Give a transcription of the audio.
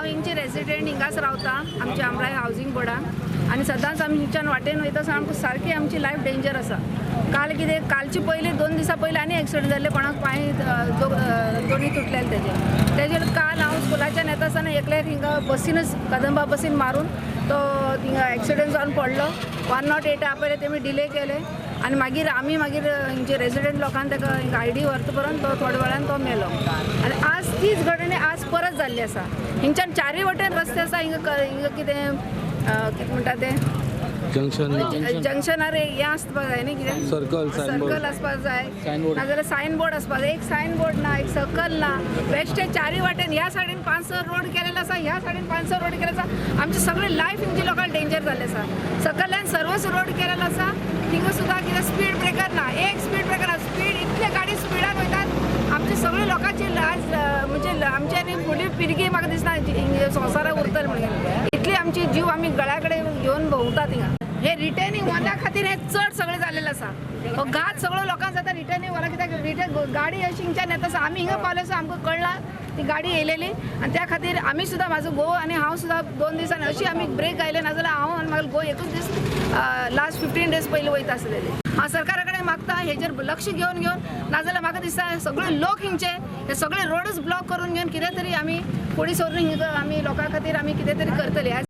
हांव हिंगचे रेसिडेंट हिंगाच रावता आमच्या अमराई हावजिंग बोर्डान आनी सदांच आमी हिंगच्यान वाटेन वयता आसा आमकां सारकी आमची लायफ डेंजर आसा। काल कितें कालचे पयलीं 2 दिसां पयलीं आनी एक्सिडेंट जाल्ले कोणाक पांय दोनी तुटलेले तेजेर काल हांव स्कुलाच्यान येता आसतना एकल्याक हिंगा बसीनच कदंबा बसीन मारून तो थिंगा एक्सिडेंट जावन पडलो। 108 आपयले तेमी डिले केले आनी मागीर हिंचे रेसिडेंट लोकांनी ताका हिंगा आयडी व्हरता पर्यंत तो थोड्या वेळान तो मेलो। आनी आज तीच घडणी आज परत जाल्ली आसा। हिंगच्यान चारय वटेन रस्ते आसा हिंगा कितें म्हणटा तें जंक्शनार हें आसपाक जाय न्ही कितें सर्कल आसपाक जाय नाजाल्यार सायन बोर्ड आसपाक जाय। एक सायन बोर्ड ना, एक सर्कल ना, बेश्टे चारय वाटेन ह्या सायडीन 5-6 रोड केलेलो आसा, ह्या सायडीन 5-6 रोड केलेलो आसा। आमची सगळी लायफ हिंगची लोकांक डेंजर जाल्लें आसा। सकयल्यान सर्वच रोड केलेलो आसा, थिंगा सुद्दां कितें स्पीड ब्रेकर ना, एक स्पीड ब्रेकर ना, स्पीड इतले गाडी स्पिडान वयतात। आमची सगळी लोकांची लाज म्हणजे आमची आनी फुडली पिळगी म्हाका दिसना संवसाराक उरतली म्हणून इतली आमची जीव आमी गळ्या कडेन घेवन भोंवतात थिंगा। हे रिटर्निंग वॉला खातीर हे चड सगळें जाल्लेलें आसा। हो घात सगळो लोकांक जाता रिटर्निंग वॉला कित्याक गाडी अशी हिंगच्यान येता आसा। आमी हिंगा पावले आसा आमकां कळना ती गाडी येयलेली आनी त्या खातीर आमी सुद्दां म्हाजो घोव आनी हांव सुद्दां 2 दिसांनी अशी आमी ब्रेक घायले नाजाल्यार हांव आनी म्हाका घोव एकूच दीस लास्ट 15 days पयलीं वयता आसलेली। हांव सरकारा कडेन मागता हेजेर लक्ष घेवन नाजाल्यार म्हाका दिसता सगळे लोक हिंगचे हे सगळे रोडच ब्लॉक करून घेवन कितें तरी आमी फुडें सरून हिंगा आमी लोकां खातीर आमी कितें तरी करतले।